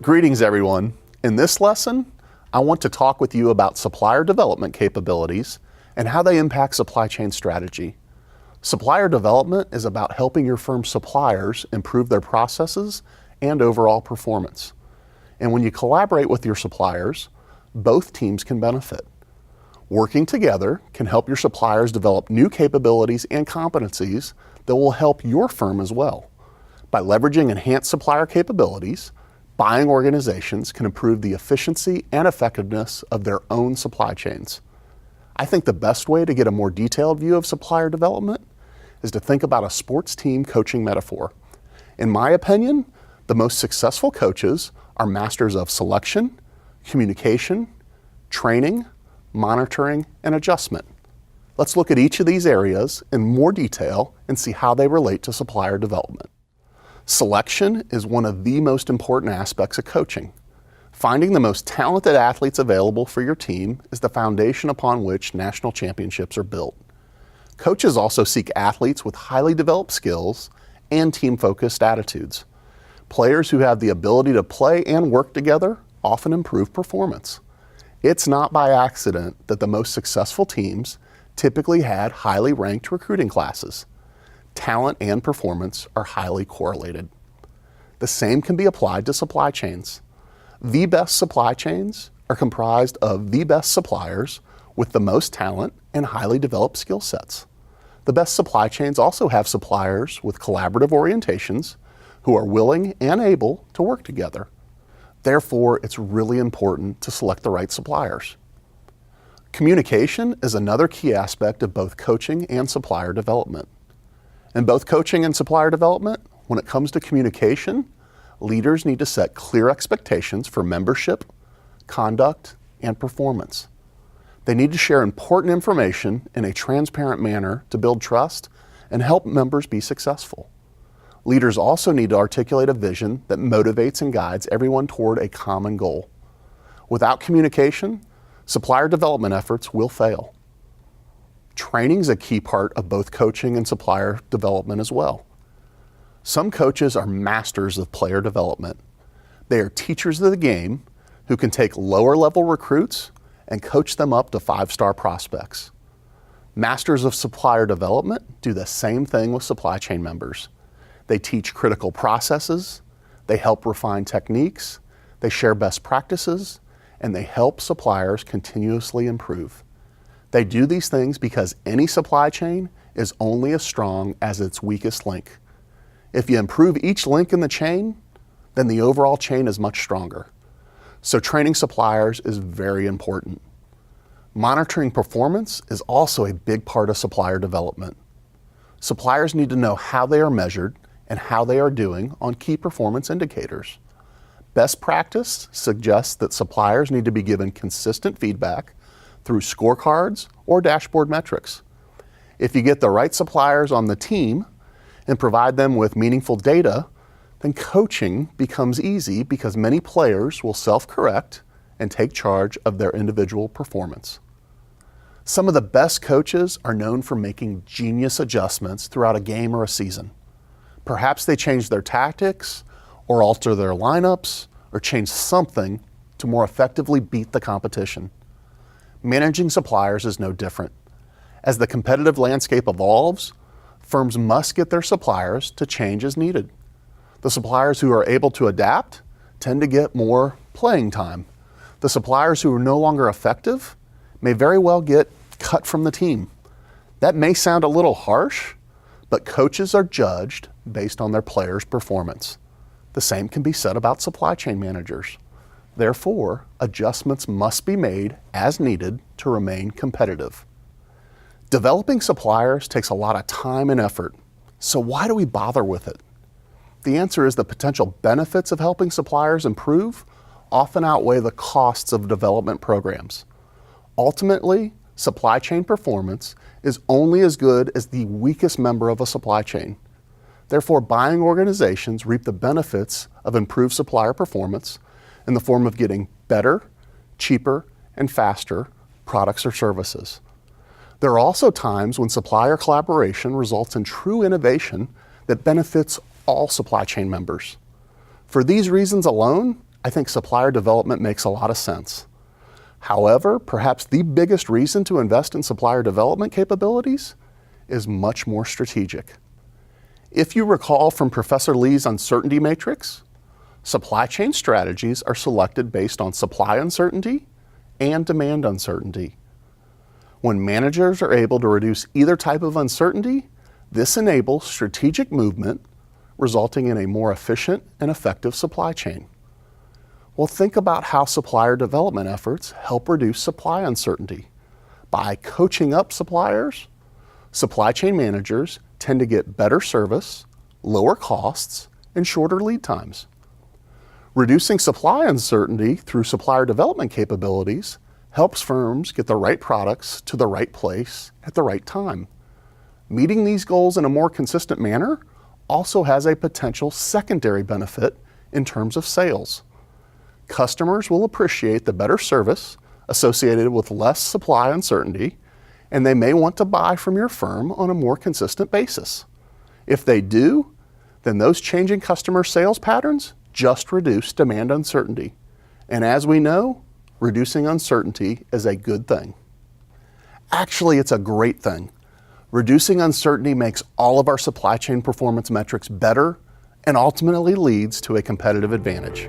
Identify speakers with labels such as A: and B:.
A: Greetings, everyone. In this lesson, I want to talk with you about supplier development capabilities and how they impact supply chain strategy. Supplier development is about helping your firm's suppliers improve their processes and overall performance. And when you collaborate with your suppliers, both teams can benefit. Working together can help your suppliers develop new capabilities and competencies that will help your firm as well. By leveraging enhanced supplier capabilities, buying organizations can improve the efficiency and effectiveness of their own supply chains. I think the best way to get a more detailed view of supplier development is to think about a sports team coaching metaphor. In my opinion, the most successful coaches are masters of selection, communication, training, monitoring, and adjustment. Let's look at each of these areas in more detail and see how they relate to supplier development. Selection is one of the most important aspects of coaching. Finding the most talented athletes available for your team is the foundation upon which national championships are built. Coaches also seek athletes with highly developed skills and team-focused attitudes. Players who have the ability to play and work together often improve performance. It's not by accident that the most successful teams typically had highly ranked recruiting classes. Talent and performance are highly correlated. The same can be applied to supply chains. The best supply chains are comprised of the best suppliers with the most talent and highly developed skill sets. The best supply chains also have suppliers with collaborative orientations who are willing and able to work together. Therefore, it's really important to select the right suppliers. Communication is another key aspect of both coaching and supplier development. In both coaching and supplier development, when it comes to communication, leaders need to set clear expectations for membership, conduct, and performance. They need to share important information in a transparent manner to build trust and help members be successful. Leaders also need to articulate a vision that motivates and guides everyone toward a common goal. Without communication, supplier development efforts will fail. Training is a key part of both coaching and supplier development as well. Some coaches are masters of player development. They are teachers of the game who can take lower level recruits and coach them up to 5-star prospects. Masters of supplier development do the same thing with supply chain members. They teach critical processes, they help refine techniques, they share best practices, and they help suppliers continuously improve. They do these things because any supply chain is only as strong as its weakest link. If you improve each link in the chain, then the overall chain is much stronger. So training suppliers is very important. Monitoring performance is also a big part of supplier development. Suppliers need to know how they are measured and how they are doing on key performance indicators. Best practice suggests that suppliers need to be given consistent feedback through scorecards or dashboard metrics. If you get the right suppliers on the team and provide them with meaningful data, then coaching becomes easy because many players will self-correct and take charge of their individual performance. Some of the best coaches are known for making genius adjustments throughout a game or a season. Perhaps they change their tactics or alter their lineups or change something to more effectively beat the competition. Managing suppliers is no different. As the competitive landscape evolves, firms must get their suppliers to change as needed. The suppliers who are able to adapt tend to get more playing time. The suppliers who are no longer effective may very well get cut from the team. That may sound a little harsh, but coaches are judged based on their players' performance. The same can be said about supply chain managers. Therefore, adjustments must be made as needed to remain competitive. Developing suppliers takes a lot of time and effort. So why do we bother with it? The answer is the potential benefits of helping suppliers improve often outweigh the costs of development programs. Ultimately, supply chain performance is only as good as the weakest member of a supply chain. Therefore, buying organizations reap the benefits of improved supplier performance in the form of getting better, cheaper, and faster products or services. There are also times when supplier collaboration results in true innovation that benefits all supply chain members. For these reasons alone, I think supplier development makes a lot of sense. However, perhaps the biggest reason to invest in supplier development capabilities is much more strategic. If you recall from Professor Lee's uncertainty matrix, supply chain strategies are selected based on supply uncertainty and demand uncertainty. When managers are able to reduce either type of uncertainty, this enables strategic movement, resulting in a more efficient and effective supply chain. Well, think about how supplier development efforts help reduce supply uncertainty. By coaching up suppliers, supply chain managers tend to get better service, lower costs, and shorter lead times. Reducing supply uncertainty through supplier development capabilities helps firms get the right products to the right place at the right time. Meeting these goals in a more consistent manner also has a potential secondary benefit in terms of sales. Customers will appreciate the better service associated with less supply uncertainty, and they may want to buy from your firm on a more consistent basis. If they do, then those changing customer sales patterns just reduce demand uncertainty. And as we know, reducing uncertainty is a good thing. Actually, it's a great thing. Reducing uncertainty makes all of our supply chain performance metrics better and ultimately leads to a competitive advantage.